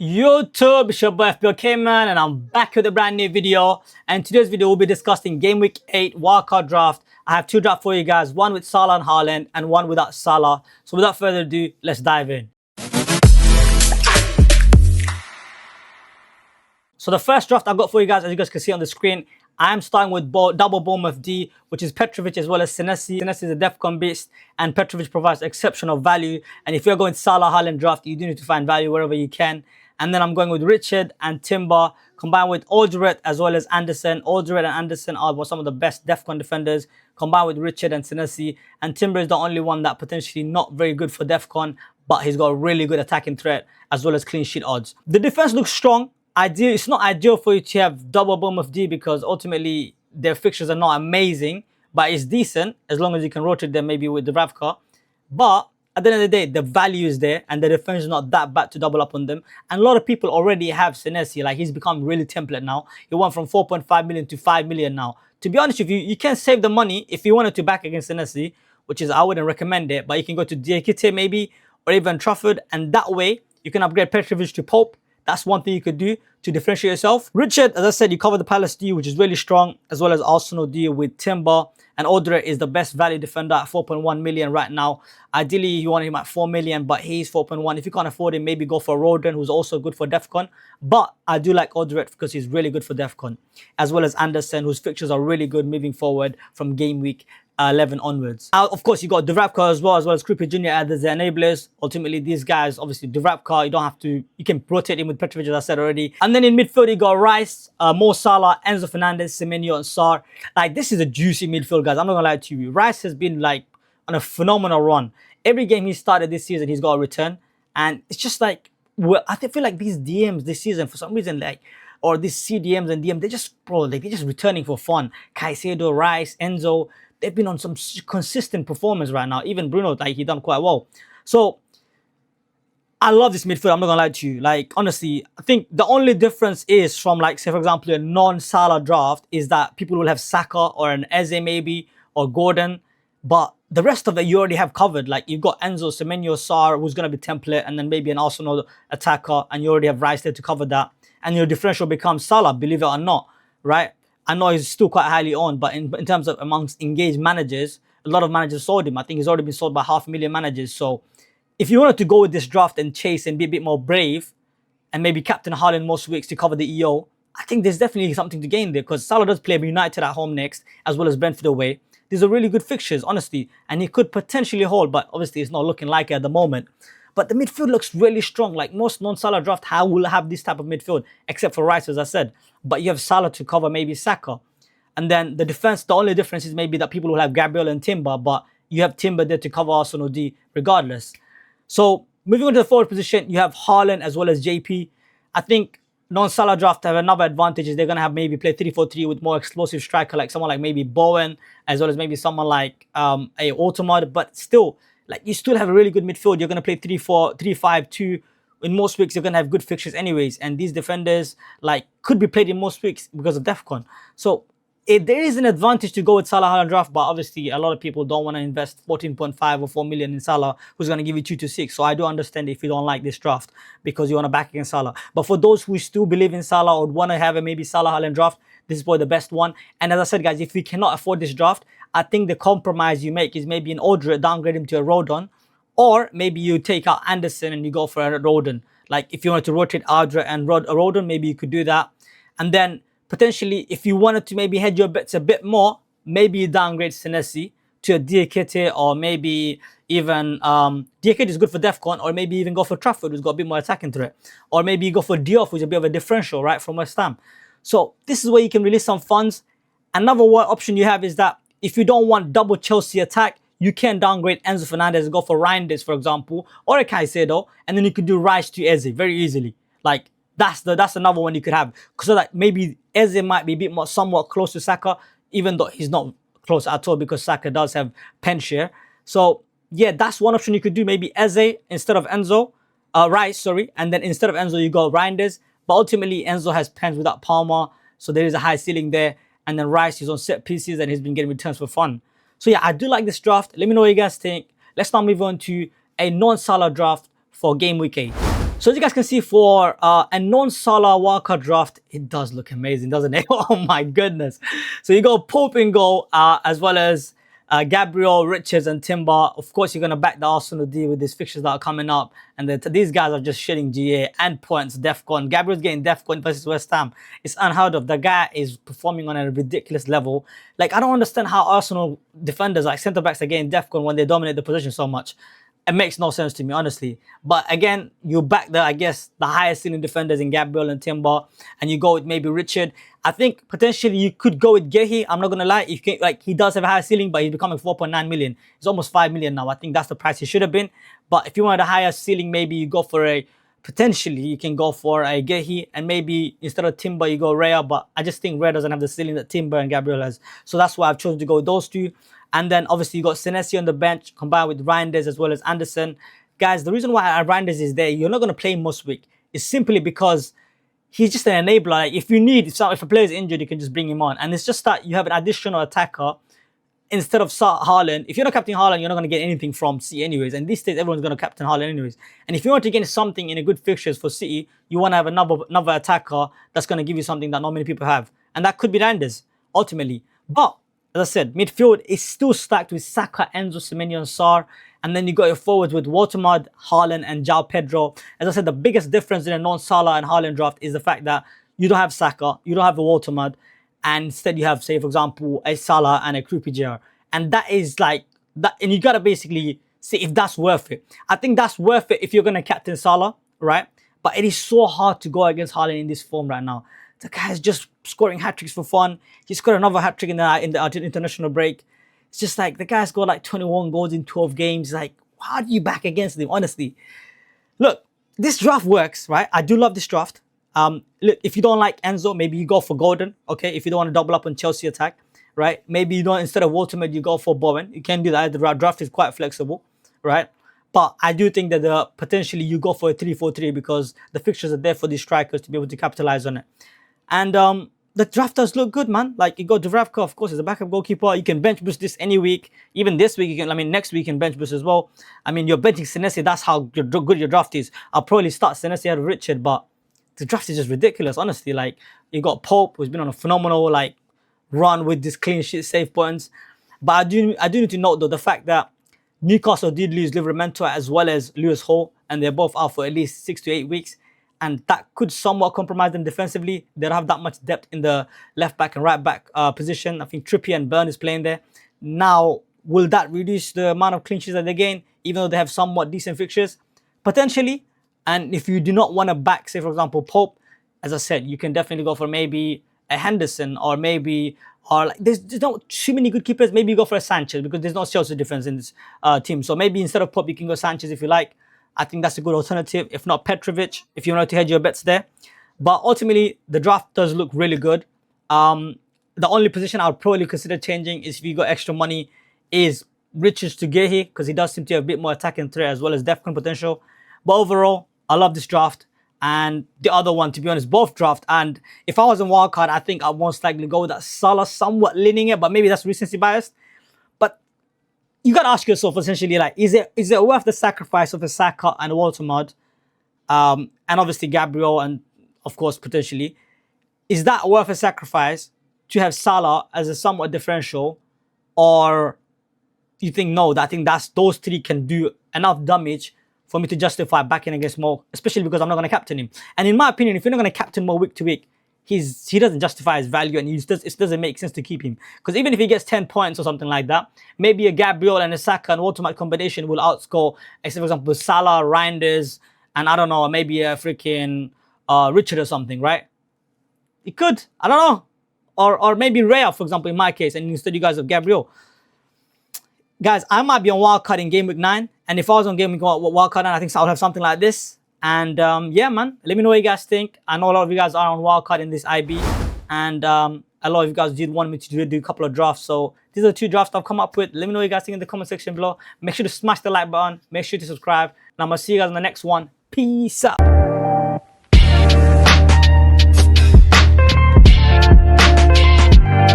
YouTube, it's your boy FPL Kayman and I'm back with a brand new video. And today's video we'll be discussing Game Week 8 Wildcard Draft. I have two drafts for you guys, one with Salah and Haaland and one without Salah. So without further ado, let's dive in. So the first draft I've got for you guys, as you guys can see on the screen, I'm starting with double Bournemouth D, which is Petrovic as well as Senesi. Senesi is a DEFCON beast and Petrovic provides exceptional value. And if you're going Salah Haaland draft, you do need to find value wherever you can. And then I'm going with Richard and Timber, combined with Alderweireld as well as Anderson. Alderweireld and Anderson are some of the best DEFCON defenders, combined with Richard and Senesi. And Timber is the only one that potentially not very good for DEFCON, but he's got a really good attacking threat as well as clean sheet odds. The defense looks strong. It's not ideal for you to have double Bournemouth D because ultimately their fixtures are not amazing, but it's decent as long as you can rotate them maybe with the Ravka. But at the end of the day, the value is there and the defense is not that bad to double up on them. And a lot of people already have Senesi. Like, he's become really template now. He went from 4.5 million to 5 million now. To be honest with you, you can save the money if you wanted to back against Senesi, which is, I wouldn't recommend it. But you can go to Diakite maybe, or even Trafford. And that way, you can upgrade Petrovic to Pope. That's one thing you could do to differentiate yourself. Richard, as I said, you cover the Palace D, which is really strong, as well as Arsenal D with Timber. And Alderweireld is the best value defender at 4.1 million right now. Ideally, you want him at 4 million, but he's 4.1. If you can't afford him, maybe go for Roden, who's also good for DEFCON. But I do like Alderweireld because he's really good for DEFCON, as well as Anderson, whose fixtures are really good moving forward from game week 11 onwards. Of course, you got Dubravka as well as Kripe Jr. as the enablers. Ultimately, these guys, obviously, Dubravka, you can rotate him with Petrovic, as I said already. And then in midfield, you got Rice, Mo Salah, Enzo Fernandez, Semenyo, and Sarr. Like, this is a juicy midfield, guys. I'm not gonna lie to you. Rice has been like on a phenomenal run. Every game he started this season, he's got a return. And it's just like, well, I feel like these DMs this season, for some reason, like, or these CDMs and DMs, they're just returning for fun. Caicedo, Rice, Enzo, they've been on some consistent performance right now. Even Bruno, like, he done quite well. So I love this midfield. I'm not gonna lie to you. Like, honestly, I think the only difference is from, like, say for example, a non-Salah draft is that people will have Saka or an Eze maybe or Gordon, but the rest of it you already have covered. Like, you've got Enzo, Semenyo, Sarr, who's gonna be template, and then maybe an Arsenal attacker, and you already have Rice there to cover that, and your differential becomes Salah, believe it or not, right? I know he's still quite highly owned, but in terms of amongst engaged managers, a lot of managers sold him. I think he's already been sold by 500,000 managers. So if you wanted to go with this draft and chase and be a bit more brave and maybe captain Haaland most weeks to cover the EO, I think there's definitely something to gain there because Salah does play United at home next, as well as Brentford away. These are really good fixtures, honestly, and he could potentially hold, but obviously it's not looking like it at the moment. But the midfield looks really strong. Like, most non-Salah draft will have this type of midfield, except for Rice, as I said. But you have Salah to cover maybe Saka. And then the defense, the only difference is maybe that people will have Gabriel and Timber, but you have Timber there to cover Arsenal D regardless. So moving on to the forward position, you have Haaland as well as JP. I think non-Salah draft have another advantage is they're going to have maybe play 3-4-3 with more explosive striker, like someone like maybe Bowen, as well as maybe someone like a Automod, but still, like, you still have a really good midfield. You're going to play 3-4, 3-5-2. In most weeks, you're going to have good fixtures anyways. And these defenders, like, could be played in most weeks because of DEFCON. So there is an advantage to go with Salah Haaland draft, but obviously a lot of people don't want to invest 14.5 or 4 million in Salah, who's going to give you 2-6. So I do understand if you don't like this draft because you want to back against Salah. But for those who still believe in Salah or want to have a maybe Salah Haaland draft, this is probably the best one. And as I said, guys, if you cannot afford this draft, I think the compromise you make is maybe an Alderweireld, downgrade him to a Rodon, or maybe you take out Anderson and you go for a Rodon. Like, if you wanted to rotate Alderweireld and Rodon, maybe you could do that. And then potentially, if you wanted to maybe hedge your bets a bit more, maybe you downgrade Senesi to a Diakite, or maybe even Diakite is good for DEFCON, or maybe even go for Trafford, who's got a bit more attacking threat, or maybe you go for Diop, who's a bit of a differential, right, from West Ham. So this is where you can release some funds. Another option you have is that if you don't want double Chelsea attack, you can downgrade Enzo Fernandez and go for Reinders, for example, or a Caicedo, and then you could do Rice to Eze very easily. Like, that's another one you could have. So that maybe Eze might be a bit more somewhat close to Saka, even though he's not close at all because Saka does have pen share. So yeah, that's one option you could do. Maybe Eze instead of Enzo, Rice, sorry, and then instead of Enzo you go Reinders. But ultimately Enzo has pens without Palmer, so there is a high ceiling there. And then Rice is on set pieces and he's been getting returns for fun. So yeah, I do like this draft. Let me know what you guys think. Let's now move on to a non-Salah draft for Game Week 8. So as you guys can see, for a non-Salah wildcard draft, it does look amazing, doesn't it? Oh my goodness. So you got Pope in goal, as well as Gabriel, Richards and Timber. Of course, you're going to back the Arsenal D with these fixtures that are coming up. And these guys are just shitting GA and points, DEFCON. Gabriel's getting DEFCON versus West Ham. It's unheard of. The guy is performing on a ridiculous level. Like, I don't understand how Arsenal defenders, like centre-backs, are getting DEFCON when they dominate the position so much. It makes no sense to me, honestly. But again, you back the, I guess, the highest ceiling defenders in Gabriel and Timber, and you go with maybe Richard. I think potentially you could go with Gehi. I'm not gonna lie, if you can, like, he does have a higher ceiling, but he's becoming 4.9 million. He's almost 5 million now. I think that's the price he should have been. But if you want a higher ceiling, maybe you go for a, potentially you can go for a Gehi, and maybe instead of Timber you go Raya. But I just think Raya doesn't have the ceiling that Timber and Gabriel has, so that's why I've chosen to go with those two. And then obviously you got Senesi on the bench combined with Reinders as well as Anderson. Guys, the reason why Reinders is there, you're not going to play him most week, is simply because he's just an enabler. Like, if you need, if a player is injured, you can just bring him on. And it's just that you have an additional attacker instead of Haaland. If you're not captain Haaland, you're not going to get anything from City anyways. And these days, everyone's going to captain Haaland anyways. And if you want to get something in a good fixtures for City, you want to have another attacker that's going to give you something that not many people have. And that could be Reinders, ultimately. But as I said, midfield is still stacked with Saka, Enzo, Semenyo, and Sarr. And then you got your forwards with Watermud, Haaland, and João Pedro. As I said, the biggest difference in a non-Salah and Haaland draft is the fact that you don't have Saka, you don't have a Watermud, and instead you have, say, for example, a Salah and a Krupijer. And that is like that, and you gotta basically see if that's worth it. I think that's worth it if you're gonna captain Salah, right? But it is so hard to go against Haaland in this form right now. The guy is just scoring hat-tricks for fun. He scored another hat-trick in the international break. It's just like, the guy's got like 21 goals in 12 games. Like, how do you back against him, honestly? Look, this draft works, right? I do love this draft. Look, if you don't like Enzo, maybe you go for Gordon, okay? If you don't want to double up on Chelsea attack, right? Maybe you don't, instead of Waterman, you go for Bowen. You can do that. The draft is quite flexible, right? But I do think that potentially you go for a 3-4-3 because the fixtures are there for these strikers to be able to capitalize on it. And the draft does look good, man. Like, you got Dubravka, of course, as a backup goalkeeper. You can bench boost this any week. Even this week, you can, I mean, next week you can bench boost as well. I mean, you're benching Senesi. That's how good your draft is. I'll probably start Senesi out of Richard, but the draft is just ridiculous, honestly. Like, you got Pope, who's been on a phenomenal, like, run with this clean sheet save points. But I do need to note, though, the fact that Newcastle did lose Livramento as well as Lewis Hall, and they're both out for at least 6 to 8 weeks. And that could somewhat compromise them defensively. They don't have that much depth in the left back and right back position. I think Trippier and Burn is playing there. Now, will that reduce the amount of clean sheets that they gain, even though they have somewhat decent fixtures? Potentially. And if you do not want to back, say, for example, Pope, as I said, you can definitely go for maybe a Henderson, or maybe, or like, there's not too many good keepers. Maybe you go for a Sanchez because there's no Chelsea defense in this team. So maybe instead of Pope, you can go Sanchez if you like. I think that's a good alternative. If not, Petrovic, if you want to hedge your bets there. But ultimately, the draft does look really good. The only position I would probably consider changing is if you got extra money is Richards to Gehi, because he does seem to have a bit more attacking threat as well as DEFCON potential. But overall, I love this draft. And the other one, to be honest, both draft. And if I was in Wildcard, I think I'd most likely go with that Salah, somewhat leaning it, but maybe that's recency biased. But you got to ask yourself, essentially, like, is it worth the sacrifice of a Saka and a Watermud, and obviously Gabriel, and of course, potentially, is that worth a sacrifice to have Salah as a somewhat differential? Or you think, no, I think those three can do enough damage for me to justify backing against Mo, especially because I'm not going to captain him. And in my opinion, if you're not going to captain Mo week to week, he doesn't justify his value, and it doesn't make sense to keep him. Because even if he gets 10 points or something like that, maybe a Gabriel and a Saka and Watermud combination will outscore, say, for example, Salah, Reinders, and I don't know, maybe a freaking Richard or something, right? It could, I don't know. Or maybe Raya, for example, in my case, and instead you guys have Gabriel. Guys, I might be on Wildcard in Game Week 9, and if I was on Game Week Wildcard 9, I think I would have something like this. And yeah, man, let me know what you guys think. I know a lot of you guys are on Wildcard in this IB, and a lot of you guys did want me to do a couple of drafts. So these are the 2 drafts I've come up with. Let me know what you guys think in the comment section below. Make sure to smash the like button. Make sure to subscribe. And I'm going to see you guys in the next one. Peace out.